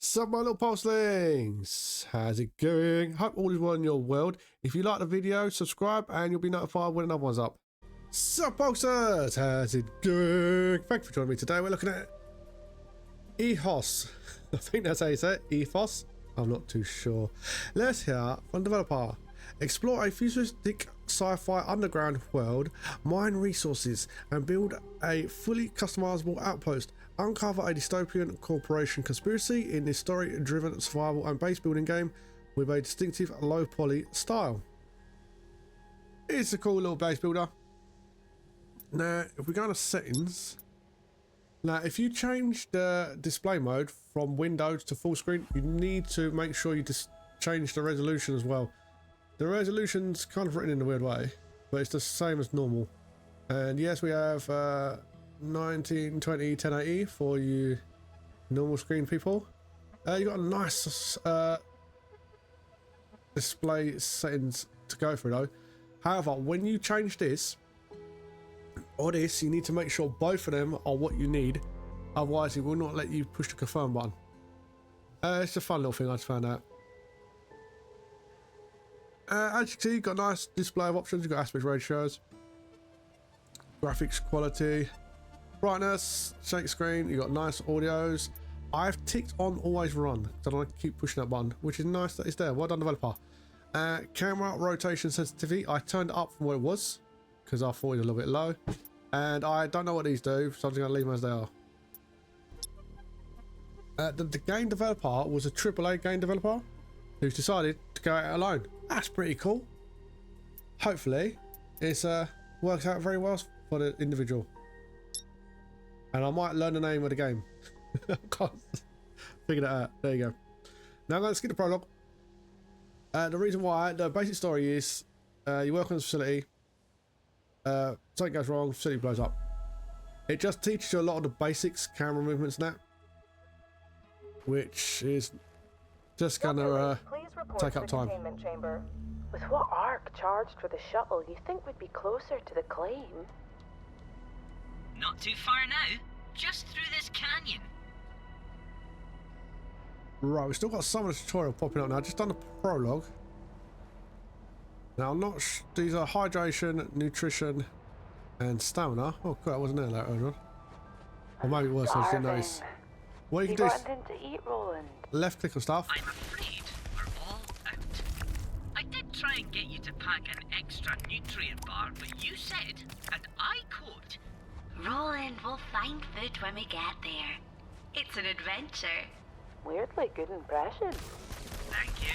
Sup my little pulselings, how's it going? Hope all is well in your world. If you like the video, subscribe and you'll be notified when another one's up. Sup pulsers, how's it going? Thank you for joining me today. We're looking at Aethus. I think that's how you say it, Aethus. I'm not too sure. Let's hear from the developer. Explore a futuristic sci-fi underground world, mine resources and build a fully customizable outpost. Uncover a dystopian corporation conspiracy in this story-driven survival and base building game with a distinctive low-poly style. It's a cool little base builder. Now, if we go to settings, now if you change the display mode from Windows to full screen, you need to make sure you just change the resolution as well. The resolution's kind of written in a weird way, but it's the same as normal. And yes, we have 1920 1080 for you normal screen people. You got a nice display settings to go through though. However, when you change this or this, you need to make sure both of them are what you need. Otherwise, it will not let you push the confirm button. It's a fun little thing I just found out. As you can see, you've got a nice display of options. You've got aspect ratios, graphics quality, brightness, shake screen. You've got nice audios. I've ticked on always run, so I don't keep pushing that button, which is nice that it's there. Well done, developer. Camera rotation sensitivity, I turned it up from what it was because I thought it was a little bit low, and I don't know what these do, so I'm just going to leave them as they are. The game developer was a AAA game developer who's decided to go out alone. That's pretty cool. Hopefully it's works out very well for the individual, and I might learn the name of the game. Can't figure that out. There you go. Now let's get the prologue. The reason why, the basic story is you work on a facility, something goes wrong, facility blows up. It just teaches you a lot of the basics, camera movements and that, which is just gonna take up time. Chamber. With what arc charged for the shuttle, you think we'd be closer to the claim? Not too far now, just through this canyon. Right, we've still got some of the tutorial popping up now. Just done the prologue. Now I'm not these are hydration, nutrition and stamina. Oh cool, that wasn't there earlier on. Or maybe it was, I just didn't notice. What you can do is to eat, Roland? left click on stuff. I'm afraid we're all out. I did try and get you to pack an extra nutrient bar, but you said, and I quote, Roland, we'll find food when we get there. It's an adventure. Weirdly good impression. thank you.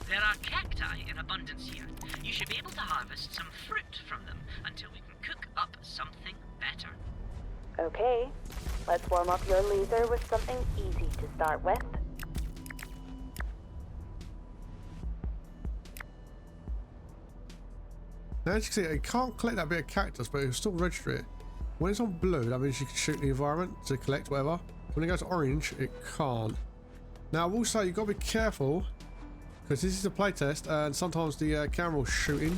There are cacti in abundance here. You should be able to harvest some fruit from them until we can cook up something better. Okay, let's warm up your laser with something easy to start with. Now as you can see, it can't collect that bit of cactus, but it will still register it. When it's on blue, that means you can shoot the environment to collect whatever. When it goes orange, it can't. Now I will say you've got to be careful, because this is a playtest and sometimes the camera will shoot in.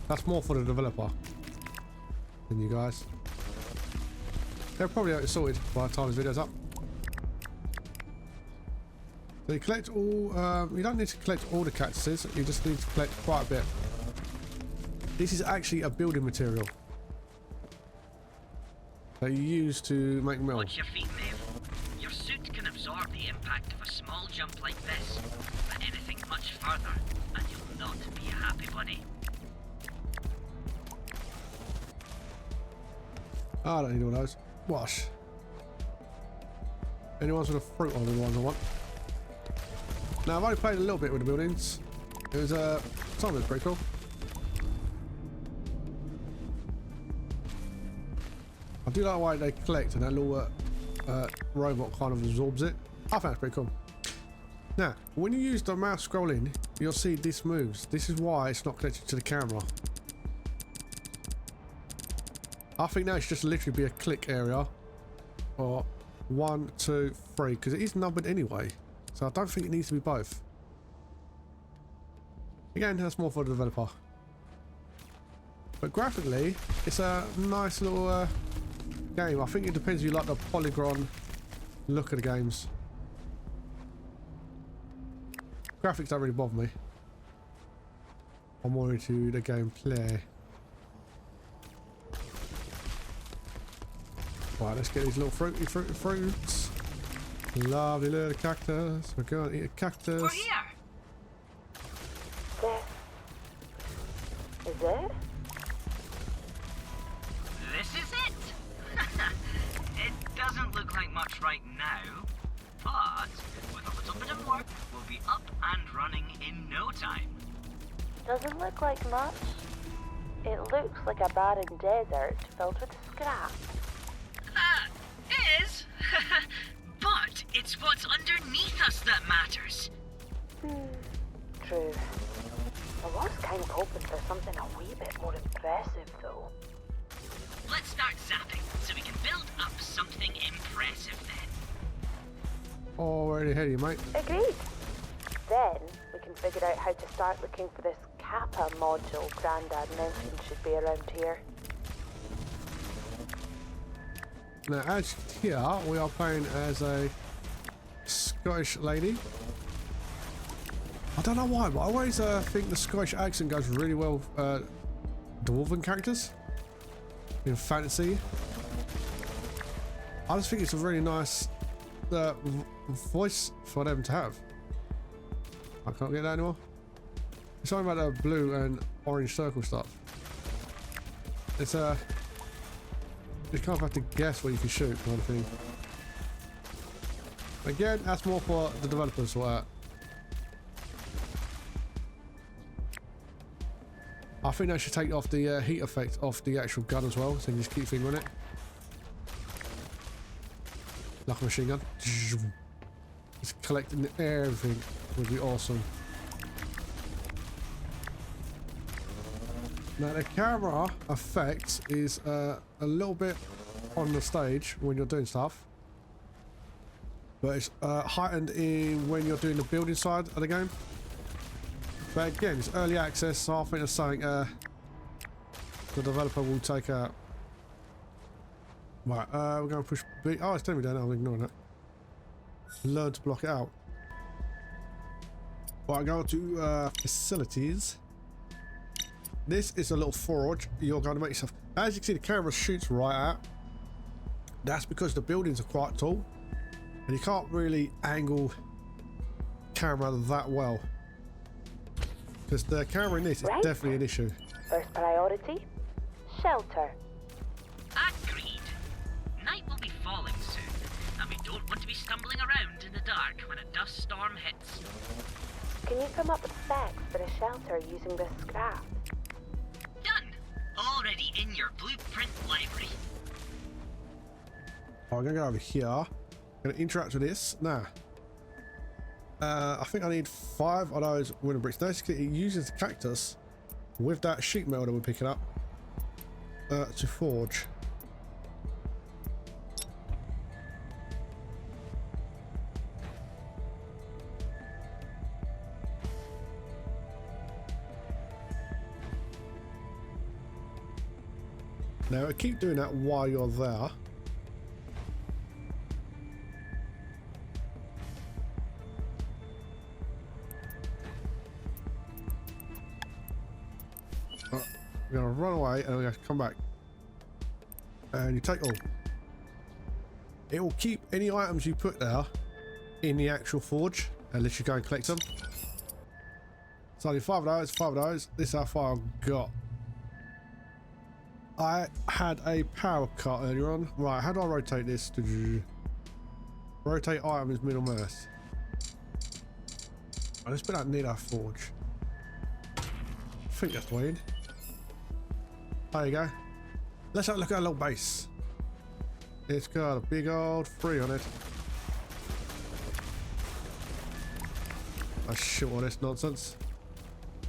That's more for the developer than you guys. They'll probably have it sorted by the time this video's up. So you collect all, you don't need to collect all the cactuses, you just need to collect quite a bit. This is actually a building material that you use to make metal. Watch your feet, Maeve. Your suit can absorb the impact of a small jump like this, but anything much further, and you'll not be a happy bunny. I don't need all those. Wash. Anyone's with a fruit on the ones I want. Now I've only played a little bit with the buildings. It was some of it's pretty cool. I do like the way they collect and that little robot kind of absorbs it. I think that's pretty cool. Now, when you use the mouse scrolling, you'll see this moves. This is why it's not connected to the camera. I think that should just literally be a click area. Or 1, 2, 3, because it is numbered anyway. So I don't think it needs to be both. Again, that's more for the developer. But graphically, it's a nice little game. I think it depends if you like the polygon look of the games. graphics don't really bother me. I'm more into the gameplay. Right, let's get these little fruits. Lovely little cactus. We're going to eat a cactus. We're here. This is it? This is it. It doesn't look like much right now, but with a little bit of work, we'll be up and running in no time. Doesn't look like much. It looks like a barren desert filled with scrap. Is? But it's what's underneath us that matters. True. I was kind of hoping for something a wee bit more impressive, though. Let's start zapping so we can build up something impressive then. Already ahead of you, mate. Agreed. Then we can figure out how to start looking for this Kappa module Grandad mentioned should be around here. Now, as here, we are playing as a Scottish lady. I don't know why, but I always think the Scottish accent goes really well with dwarven characters in fantasy. I just think it's a really nice voice for them to have. I can't get that anymore. It's something about the blue and orange circle stuff. It's you kind of have to guess what you can shoot, kind of thing. Again, that's more for the developers for that. I think they should take off the heat effect off the actual gun as well, so you can just keep fingering it. Like a machine gun. Just collecting everything would be awesome. Now the camera effect is a little bit on the stage when you're doing stuff, but it's heightened in when you're doing the building side of the game. But again, it's early access, so I think it's something the developer will take out. Right, we're going to push B. Oh, it's telling me down. I'm ignoring it. Learn to block it out. Right, go to facilities. This is a little forge. You're going to make yourself. As you can see, the camera shoots right out. That's because the buildings are quite tall, and you can't really angle camera that well. Because the camera in this is definitely an issue. First priority, shelter. Agreed. Night will be falling soon, and we don't want to be stumbling around in the dark when a dust storm hits. Can you come up with specs for a shelter using this scrap? Done. Already in your blueprint library. I'm going to go over here. I'm going to interact with this. Now, I think I need 5 of those wooden bricks. Basically, it uses the cactus with that sheet metal that we're picking up to forge. Now, keep doing that while you're there. We're going to run away and we're going to come back. And you take all. It will keep any items you put there in the actual forge unless you go and collect them. So I need 5 of those, 5 of those. This is how far I've got. I had a power cut earlier on. Right, how do I rotate this? Rotate items middle mouse. Right, let's put that near our forge. I think that's the way in. There you go. Let's have a look at our little base. It's got a big old 3 on it. I shit all this nonsense.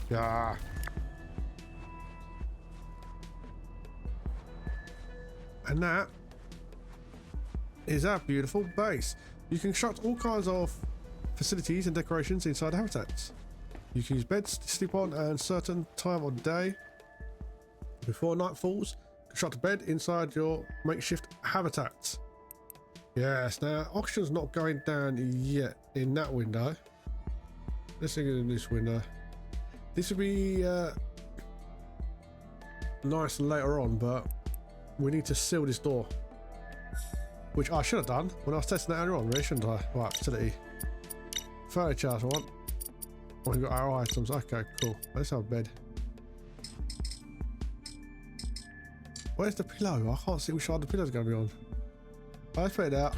Yeah. And that is our beautiful base. You can construct all kinds of facilities and decorations inside the habitats. You can use beds to sleep on at a certain time of day. Before night falls, construct a bed inside your makeshift habitats. Yes, now oxygen's not going down yet in that window. let's get in this window. This would be nice later on, but we need to seal this door. Which I should have done when I was testing it earlier on, really, shouldn't I? Right, facility. Furniture I want. Oh, we've got our items. Okay, cool. Let's have a bed. Where's the pillow? I can't see which side the pillow's going to be on. Let's put it out.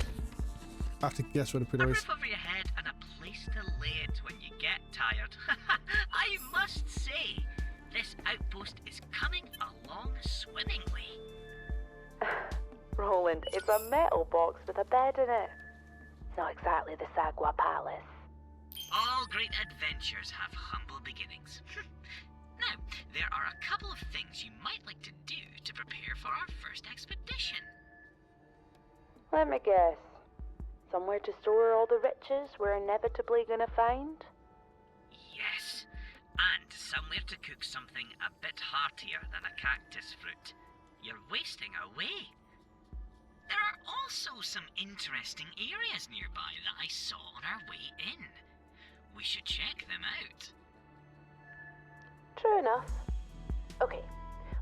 I have to guess where the pillow A is. roof over your head and a place to lay it when you get tired. I must say, this outpost is coming along swimmingly. Roland, it's a metal box with a bed in it. It's not exactly the Sagua Palace. All great adventures have humble beginnings. Now, there are a couple of things you might like to do to prepare for our first expedition. Let me guess. Somewhere to store all the riches we're inevitably gonna find? Yes, and somewhere to cook something a bit heartier than a cactus fruit. You're wasting away. There are also some interesting areas nearby that I saw on our way in. We should check them out. True enough. Okay,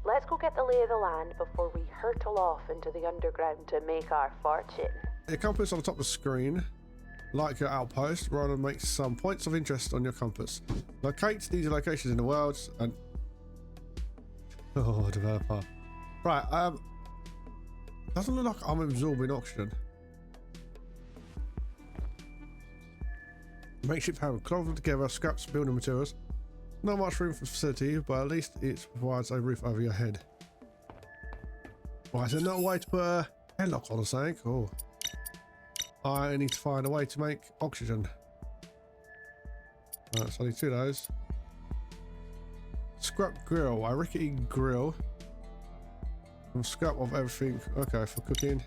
let's go get the lay of the land before we hurtle off into the underground to make our fortune. A compass on the top of the screen, like your outpost, rather make some points of interest on your compass. Locate these locations in the world and... Oh, developer. Right, doesn't look like I'm absorbing oxygen. Makeshift hammer, cobbled together, scraps, building materials. Not much room for facility, but at least it provides a roof over your head. Right, is there no way to put a headlock on or something? Oh. I need to find a way to make oxygen. Right, so I need two of those. Scrap grill, a rickety grill. Some scrap of everything. Okay, for cooking.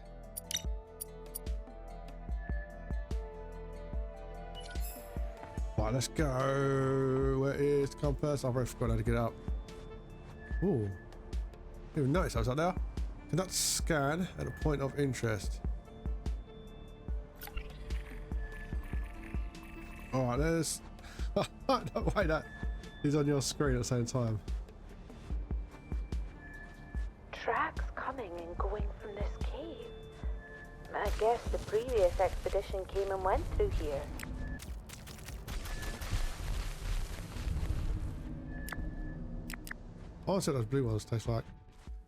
Right, let's go. Where is the compass? I've already forgotten how to get up. Ooh. Didn't even notice I was up there. Conduct scan at a point of interest. Alright, there's... no way that is on your screen at the same time. Tracks coming and going from this cave. I guess the previous expedition came and went through here. I want to see what those blue ones taste like.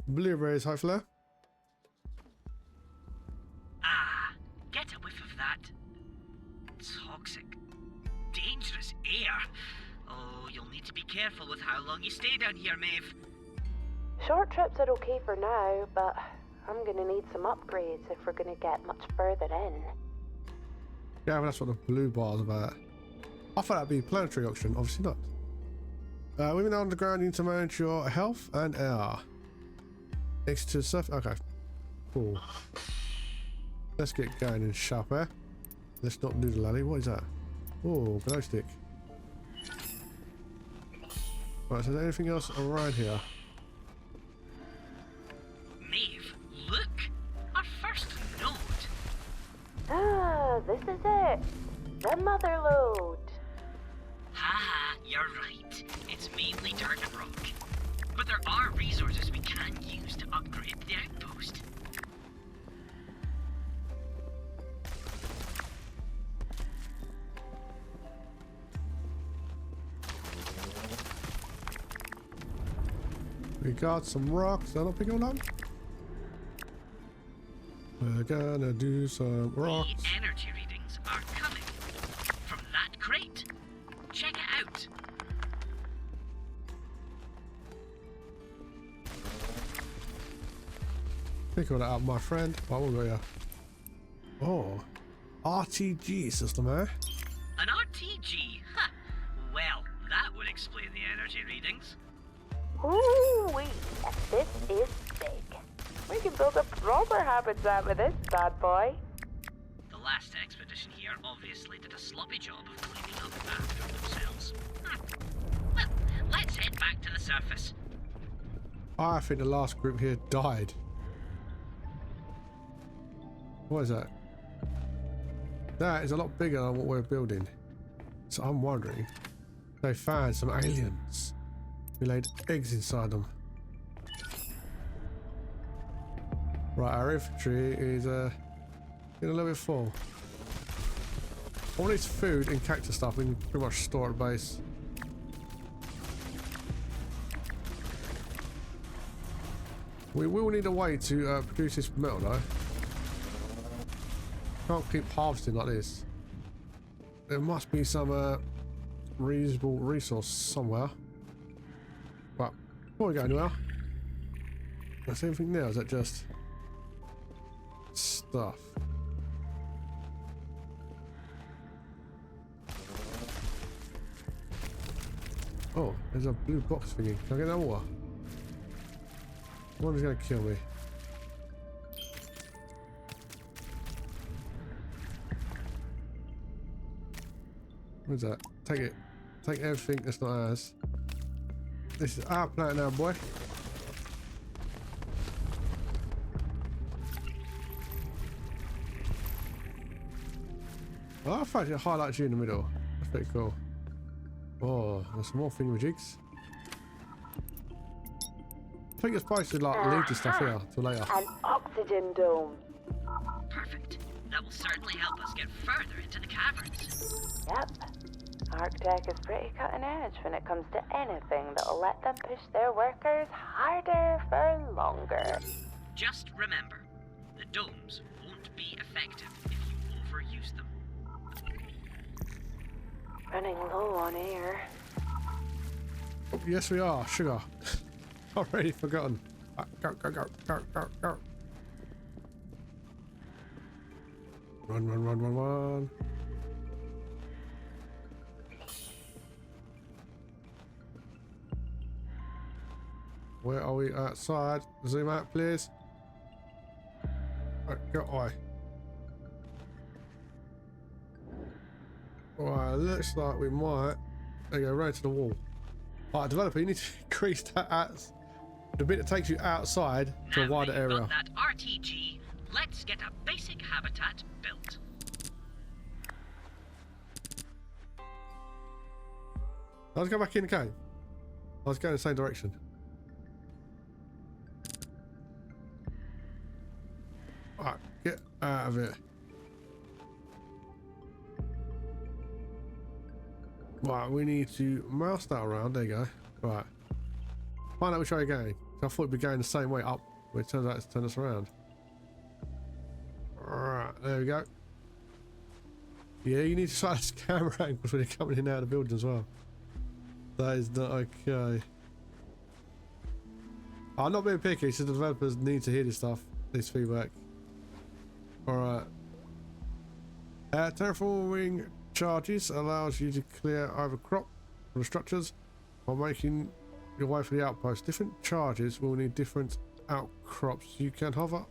Blueberries, hopefully. Ah, get a whiff of that. Toxic, dangerous air. Oh, you'll need to be careful with how long you stay down here, Maeve. Short trips are okay for now, but I'm gonna need some upgrades if we're gonna get much further in. Yeah, but that's what the blue bar's about. I thought that'd be planetary oxygen, obviously not. Women underground, you need to manage your health and air. Next to the surface. Okay. Cool. Let's get going in sharp air. Let's not do the lally. What is that? Oh, glow stick. Right, so is there anything else around here? Maeve, look! Our first node! Ah, this is it. The mother lode. Haha, you're right. It's mainly dirt and rock. But there are resources we can use to upgrade the outpost. We got some rocks. That'll pick them up. We're gonna do some rocks. The energy readings are coming from that crate. Check it out. Pick all that up, my friend. What will we got? Oh, RTG system, eh? An RTG? Ha! Well, that would explain the energy readings. Ooh-wee, this is big. We can build a proper habitat with this bad boy. The last expedition here obviously did a sloppy job of cleaning up after themselves. Well, let's head back to the surface. I think the last group here died. What is that? That is a lot bigger than what we're building. So I'm wondering They found some aliens. We laid eggs inside them. Right, our infantry is getting a little bit full. All this food and cactus stuff we can pretty much store at base. We will need a way to produce this metal though. Can't keep harvesting like this. There must be some reasonable resource somewhere. But before we go anywhere, that's everything now. Is that just stuff? Oh, there's a blue box thingy. Can I get that water? One is gonna kill me. What's that? Take it. Take everything that's not ours. This is our planet now, boy. I like the fact it highlights you in the middle. That's pretty cool. Oh, there's some more thingamajigs. I think it's supposed to like leave this stuff here till later. An oxygen dome. Perfect. That will certainly help us get further into the caverns. Yep. Arctech is pretty cutting edge when it comes to anything that'll let them push their workers harder for longer. Just remember, the domes won't be effective if you overuse them. Running low on air. Yes, we are. Sugar. Already forgotten. Go, go, go, go, go, go. Run, run, run, run, run. Where are we? Outside. Zoom out, please. Right, go away. Alright, looks like we might. There you go, right to the wall. Alright, developer, you need to increase that the bit that takes you outside to a wider area. Now that RTG, let's get a basic habitat built. Let's go back in the cave. Let's go in the same direction. Alright, get out of it. Right, we need to mouse that around. There you go. Right. Find out which way you're going. I thought we'd be going the same way up, but it turns out it's turned us around. Alright, there we go. Yeah, you need to start this camera angles when you're coming in and out of the building as well. That is not okay. I'm not being picky, so the developers need to hear this stuff, this feedback. Alright. Terraforming charges allows you to clear overcrop from the structures while making your way for the outpost. Different charges will need different outcrops. You can hover.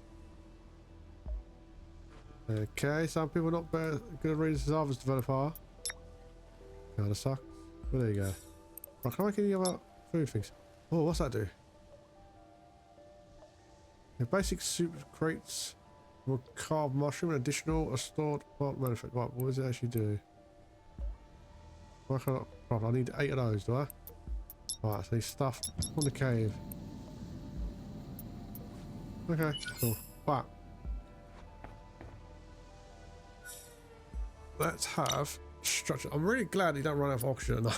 Okay, some people are not better good at reading as others developer. Kinda sucks. Well, there you go. Right, can I make any other food things? Oh, what's that do? The basic soup crates will carve mushroom and additional stored plant manufacture. Right, what does it actually do? I need 8 of those, do I? Right, so these stuff on the cave. Okay, cool. Right. Let's have structure. I'm really glad you don't run out of oxygen.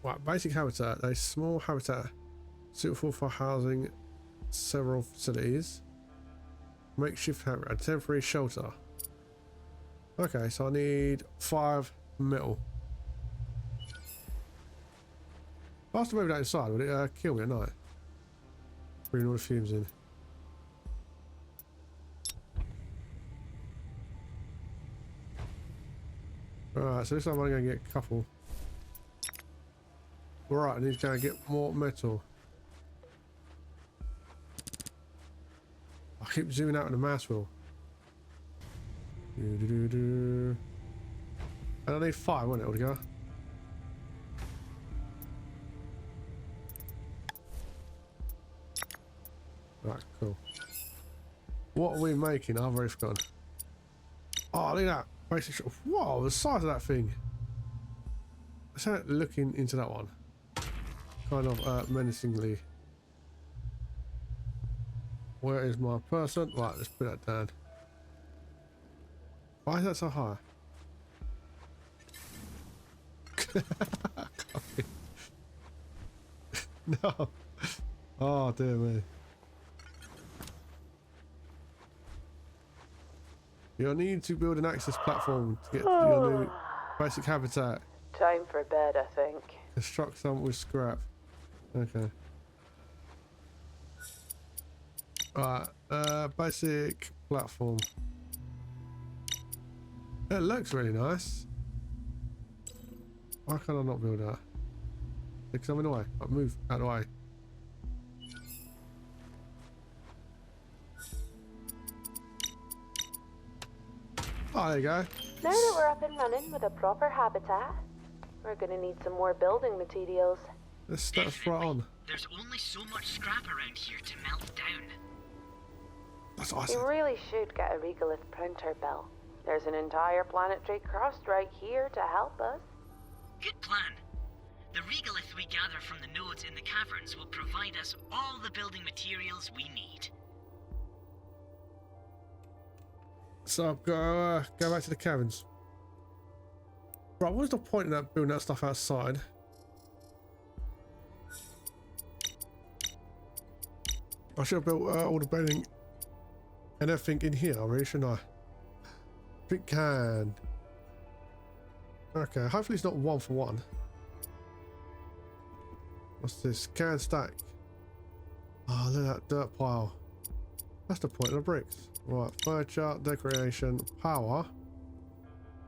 Right, basic habitat. A small habitat suitable for housing several facilities. Makeshift habitat. A temporary shelter. Okay, so I need 5 metal. If I was to move that inside, would it kill me at night? Bringing all the fumes in. Alright, so this time I'm going to get a couple. Right, I need to go and get more metal. I keep zooming out with the mouse wheel. And I need 5, won't it, altogether? Right, cool. What are we making? I've already forgotten. Oh, look at that. Basic. Whoa, the size of that thing. Let's start looking into that one. Kind of menacingly. Where is my person? Right, let's put that down. Why is that so high? No. Oh dear me. You'll need to build an access platform to get to your new basic habitat. Time for bed, I think. Construct some with scrap. Okay. Alright, basic platform. It looks really nice. Why can't I not build that? Because I'm in the way. I'll move out of the way. Oh, there you go. Now that we're up and running with a proper habitat, we're gonna need some more building materials. That's right on. There's only so much scrap around here to melt down. That's We awesome. really should get a regolith printer, Bill. There's an entire planetary crust right here to help us. Good plan. The regolith we gather from the nodes in the caverns will provide us all the building materials we need. So go back to the caverns. Right, what's the point in that building that stuff outside? I should have built all the bedding and everything in here, really, shouldn't I? Drink can. Okay, hopefully it's not 1 for 1. What's this? Can stack. Oh, look at that dirt pile. That's the point of the bricks. Right, furniture, decoration, power.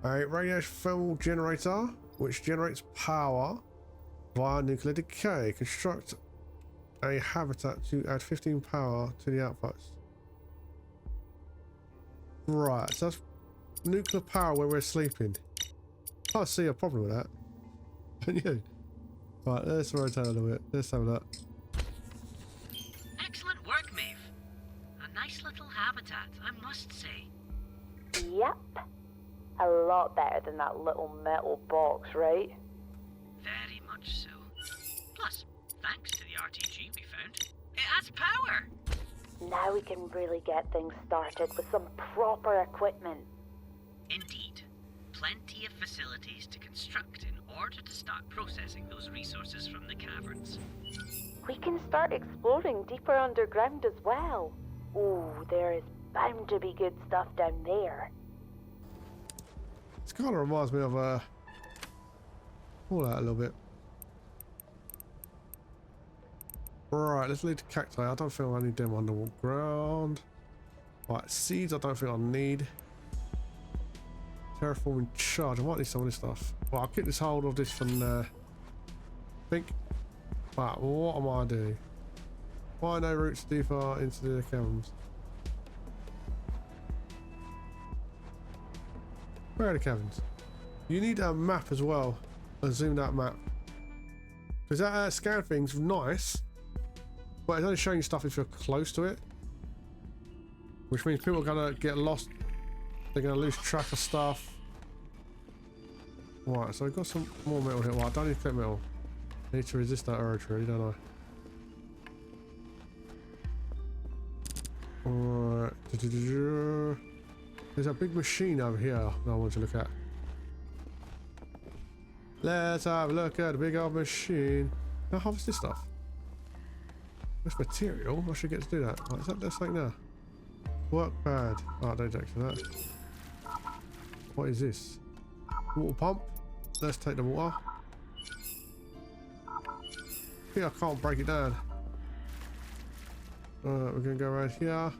A radiation thermal generator, which generates power via nuclear decay. Construct a habitat to add 15 power to the outpost. Right, so that's nuclear power where we're sleeping. Can't see a problem with that. Can you? Right, let's rotate a little bit. Let's have a look. Excellent work, Maeve. A nice little habitat, I must say. Yep. A lot better than that little metal box, right? Very much so. Plus, thanks to the RTG we found, it has power. Now we can really get things started with some proper equipment. Indeed. Plenty of facilities to construct in order to start processing those resources from the caverns. We can start exploring deeper underground as well. Ooh, there is bound to be good stuff down there. This kind of reminds me of all that a little bit. Right, let's lead to cacti. I don't think I need them underground. Right, seeds I don't think I need. Terraforming charge. I might need some of this stuff. Well, I'll keep this hold of this for now. Think. Right, what am I doing? Why no routes deeper into the caverns? Where are the caverns? You need a map as well. A zoomed out map. Because that scan thing's nice. But it's only showing you stuff if you're close to it. Which means people are going to get lost. They're going to lose track of stuff. Right, so I've got some more metal here. Well, I don't need to collect metal. I need to resist that urge, really, don't I? Alright. There's a big machine over here that I want to look at. Let's have a look at the big old machine. Can I harvest this stuff? This material? I should get to do that. Right, is that this thing now? Work pad. Oh, don't take that. What is this? Water pump. Let's take the water. I think I can't break it down. We're gonna go around here.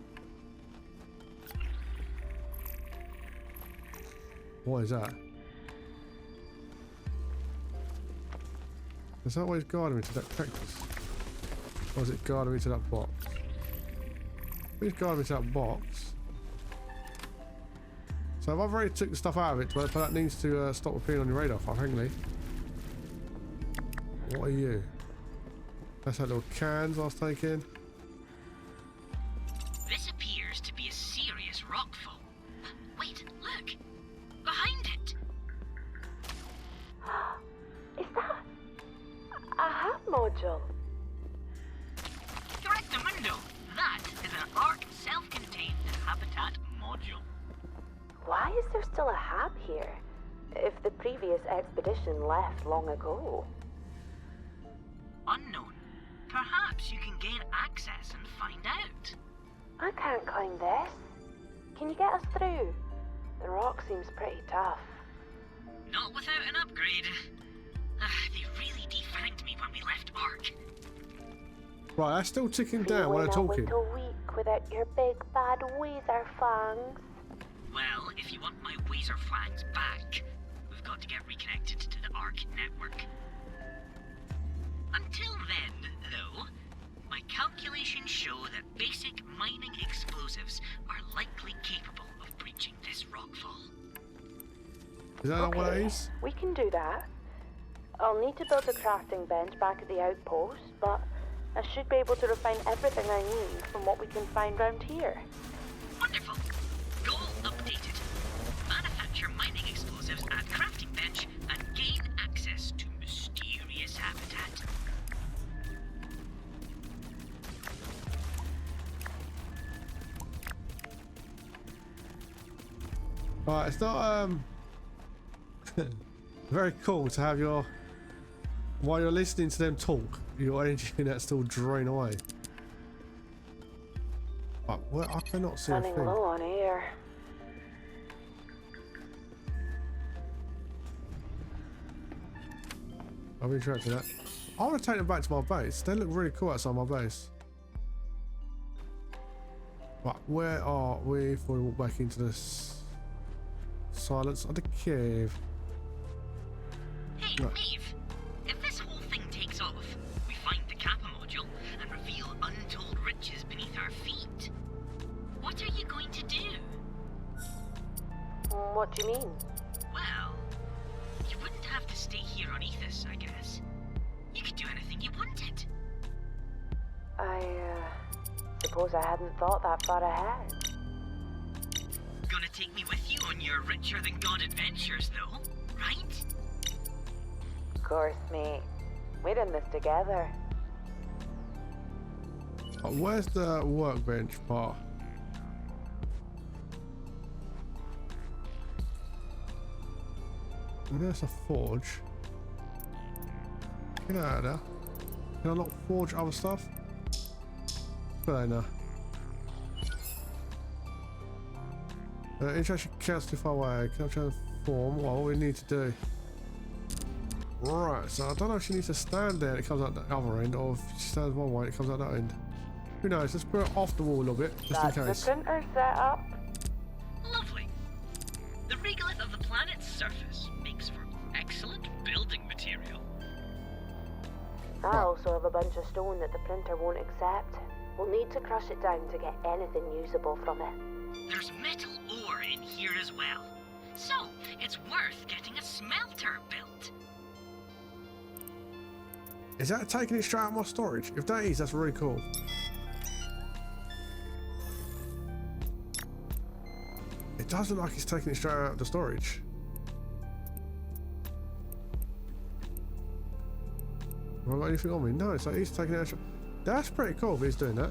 What is that? Is that what he's guarding me to that cactus? Or is it guarding me to that box? He's guarding me to that box. So I've already took the stuff out of it, but that needs to stop appearing on your radar, apparently. What are you? That's that little cans I was taking. This appears to be a serious rockfall. Wait, look! Behind it! module. Correctamundo. That is an ARC self-contained habitat module. Why is there still a hab here, if the previous expedition left long ago? Unknown. Perhaps you can gain access and find out. I can't climb this. Can you get us through? The rock seems pretty tough. Not without an upgrade. They really defanged me when we left ARC. Right, that's still ticking down when I'm Feeling talking. a little weak without your big bad weather fangs. Well, if you want my Wazer fangs back, we've got to get reconnected to the ARC network. Until then, though, my calculations show that basic mining explosives are likely capable of breaching this rockfall. Is that not what it is? We can do that. I'll need to build a crafting bench back at the outpost, but I should be able to refine everything I need from what we can find round here. Wonderful. Goal updated. Manufacture mining explosives at crafting bench and gain access to mysterious habitat. Right, it's not very cool to have your, while you're listening to them talk, your energy net still drain away. But well, I cannot see a Running thing. low on air. I've been interacting with that. I want to take them back to my base. They look really cool outside my base. Right, where are we before we walk back into this silence of the cave? Hey, Right. Maeve. If this whole thing takes off, we find the Kappa module and reveal untold riches beneath our feet. What are you going to do? What do you mean? Well, you wouldn't have to stay here on Aethus, I guess. You could do anything you wanted. I suppose I hadn't thought that far ahead. Gonna take me with you on your richer-than-God adventures, though, right? Of course, mate. We're in this together. Where's the workbench part? There's a forge. Get out of there. Can I not forge other stuff? Good I know. Interaction counts too far away. Can I transform? Well, what we need to do. Right, so I don't know if she needs to stand there and it comes out the other end, or if she stands one way and it comes out that end. Who knows? Let's put it off the wall a little bit, just That's in case. the printer set up. Lovely. The regolith of the planet's surface makes for excellent building material. I also have a bunch of stone that the printer won't accept. We'll need to crush it down to get anything usable from it. There's metal ore in here as well, so it's worth getting a smelter built. Is that taking it straight out of my storage? If that is, that's really cool. It does look like it's taking it straight out of the storage. Have I got anything on me? No, so he's taking it out. That's pretty cool if he's doing that.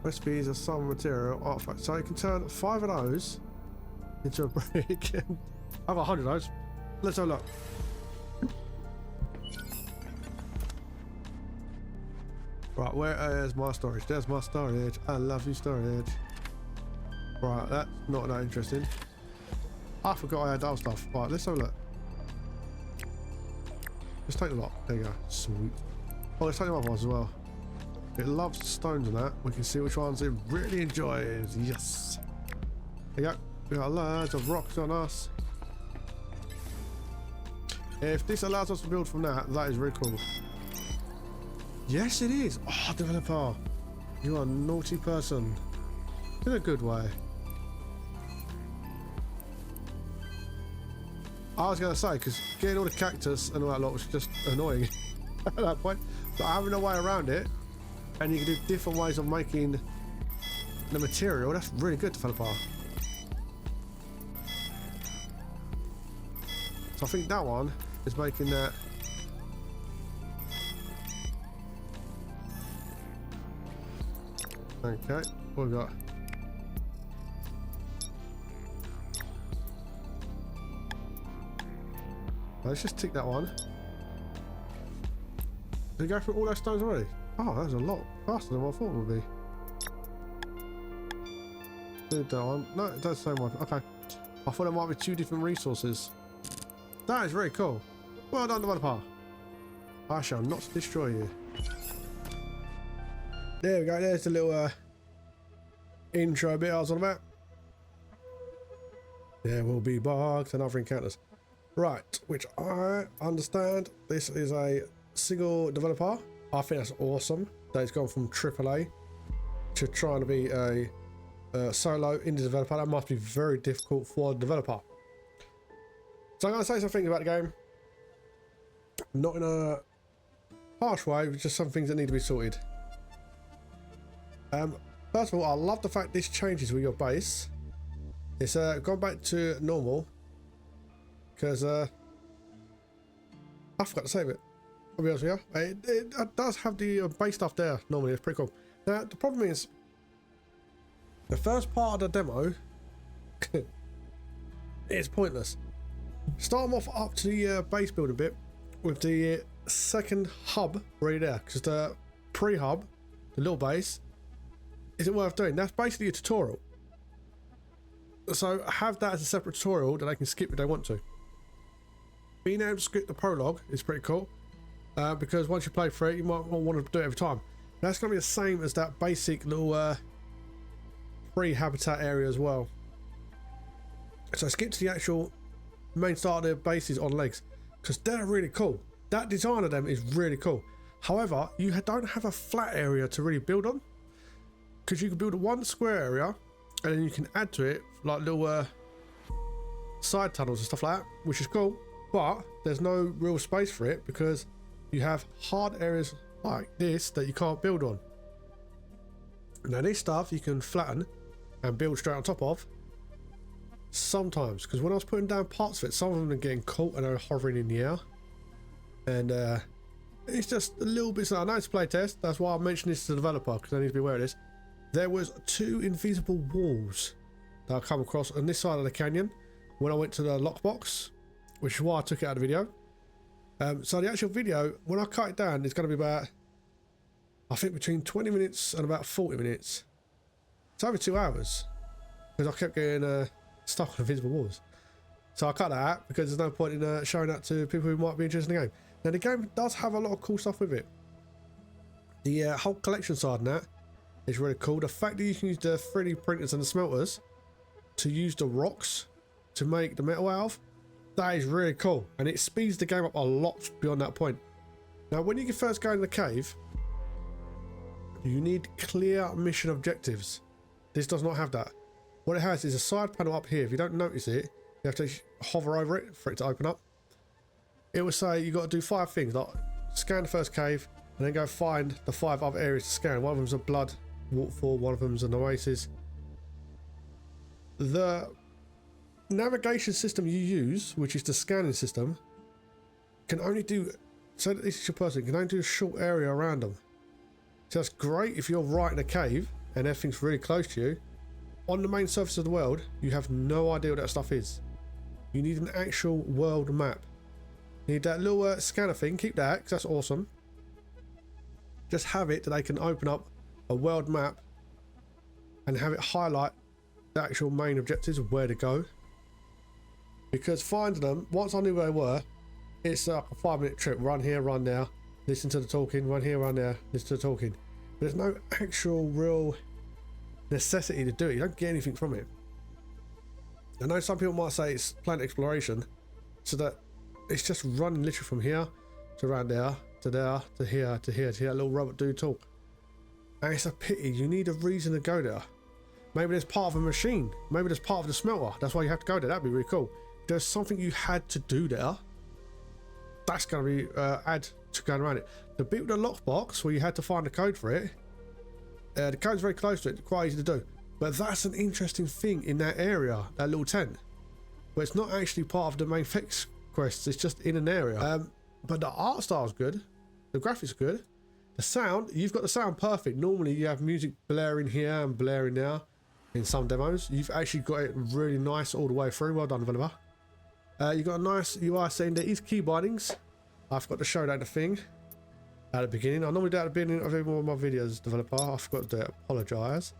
Recipes of some material artifact. So you can turn 5 of those into a brick. I've got 100 of those. Let's have a look. Right, where is my storage? There's my storage. I love you, storage. Right, that's not that interesting. I forgot I had that stuff. Right, let's have a look. Let's take the lot. There you go. Sweet. Oh, let's take the other ones as well. It loves the stones and that. We can see which ones it really enjoys. Yes. There you go. We got loads of rocks on us. If this allows us to build from that, that is really cool. Yes, it is. Oh, developer. You are a naughty person. In a good way. I was going to say, because getting all the cactus and all that lot was just annoying at that point. But having a way around it, and you can do different ways of making the material, that's really good, developer. So I think that one is making that Okay, what we got? Let's just tick that one. Did we go through all those stones already? Oh, that was a lot faster than what I thought it would be. Did that one? No, it does the same one. Okay. I thought it might be 2 different resources. That is very cool. Well done, developer. I shall not destroy you. There we go. There's the little intro bit I was on about. There will be bugs and other encounters. Right, which I understand this is a single developer. I think that's awesome that it's gone from AAA to trying to be a solo indie developer. That must be very difficult for a developer. So I'm going to say something about the game. Not in a harsh way, but just some things that need to be sorted. First of all, I love the fact this changes with your base. It's gone back to normal. Because I forgot to save it. I'll be honest with you. It does have the base stuff there normally. It's pretty cool. Now, the problem is, the first part of the demo is pointless. Start them off up to the base building bit with the second hub right there. Because the pre-hub, the little base, isn't worth doing. That's basically a tutorial. So have that as a separate tutorial that they can skip if they want to. Being able to skip the prologue is pretty cool. Because once you play through it, you might want to do it every time. That's going to be the same as that basic little pre-habitat area as well. So skip to the actual main start of the bases on legs. Because they're really cool. That design of them is really cool. However, you don't have a flat area to really build on. Because you can build one square area and then you can add to it like little side tunnels and stuff like that, which is cool. But there's no real space for it because you have hard areas like this that you can't build on. Now this stuff you can flatten and build straight on top of sometimes, because when I was putting down parts of it, some of them are getting caught and are hovering in the air, and it's just a little bit. So I know it's a playtest, that's why I mentioned this to the developer, because I need to be aware of this. There was 2 invisible walls that I come across on this side of the canyon when I went to the lockbox, which is why I took it out of the video. So the actual video, when I cut it down, it's going to be about, I think, between 20 minutes and about 40 minutes. It's over 2 hours because I kept getting stuck on invisible walls. So I cut that out because there's no point in showing that to people who might be interested in the game. Now the game does have a lot of cool stuff with it. The whole collection side and that is really cool. The fact that you can use the 3D printers and the smelters to use the rocks to make the metal out of, that is really cool, and it speeds the game up a lot beyond that point. Now when you first go in the cave, you need clear mission objectives. This does not have that. What it has is a side panel up here. If you don't notice it, you have to hover over it for it to open up. It will say you got to do 5 things, like scan the first cave and then go find the 5 other areas to scan. One of them's a blood waterfall, one of them's an oasis. The navigation system you use, which is the scanning system, can only do, so that this is your person, can only do a short area around them. So that's great if you're right in a cave and everything's really close to you. On the main surface of the world, you have no idea what that stuff is. You need an actual world map. You need that little scanner thing, keep that, because that's awesome. Just have it that they can open up a world map and have it highlight the actual main objectives of where to go. Because finding them, once I knew where they were, it's like a 5-minute trip. Run here, run there, listen to the talking, run here, run there, listen to the talking. But there's no actual real necessity to do it. You don't get anything from it. I know some people might say it's planet exploration, so that it's just running literally from here to around there, to there, to here, to here, to here, little robot dude talk. And it's a pity. You need a reason to go there. Maybe there's part of a machine. Maybe there's part of the smelter. That's why you have to go there. That'd be really cool. There's something you had to do there. That's going to be add to going around it. The bit with the lockbox where you had to find the code for it, the code's very close to it, quite easy to do. But that's an interesting thing in that area, that little tent, where it's not actually part of the main fix quests. It's just in an area. But the art style is good. The graphics are good. The sound, you've got the sound perfect. Normally you have music blaring here and blaring there in some demos. You've actually got it really nice all the way through. Well done, developer. You've got a nice UI setting. There is key bindings. I forgot to show that in the thing at the beginning. I normally do that at the beginning of every one of my videos, developer. I forgot to apologise.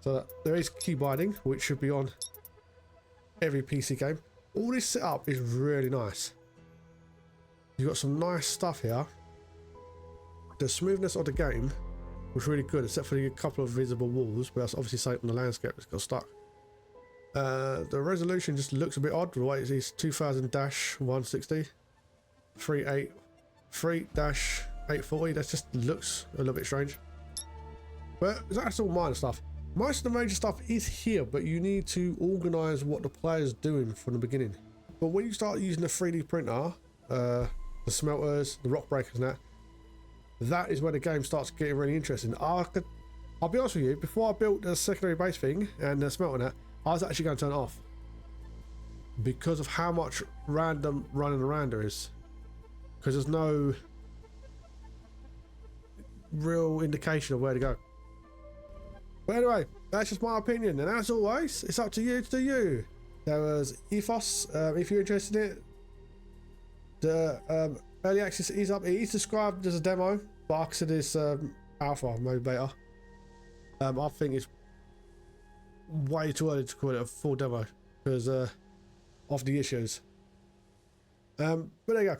So there is key binding, which should be on every PC game. All this setup is really nice. You've got some nice stuff here. The smoothness of the game was really good, except for a couple of visible walls, but that's obviously something on the landscape that's got stuck. The resolution just looks a bit odd. The way it is 2000-160, 383-840. That just looks a little bit strange. But that's all minor stuff. Most of the major stuff is here, but you need to organise what the player's doing from the beginning. But when you start using the 3D printer, the smelters, the rock breakers and that is where the game starts getting really interesting. I'll be honest with you, before I built the secondary base thing and the smelter and that, I was actually going to turn it off. Because of how much random running around there is. Because there's no real indication of where to go. But anyway, that's just my opinion, and as always, it's up to you to do you. There was Aethus. If you're interested in it, the early access is up. It is described as a demo, but I consider this alpha, maybe beta. I think it's way too early to call it a full demo because of the issues. But there you go.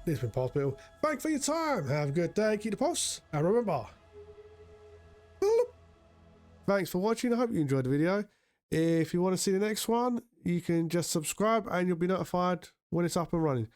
This has been PulseBeetle. Thanks for your time. Have a good day. Keep the pulse. And remember. Thanks for watching. I hope you enjoyed the video. If you want to see the next one, you can just subscribe and you'll be notified when it's up and running.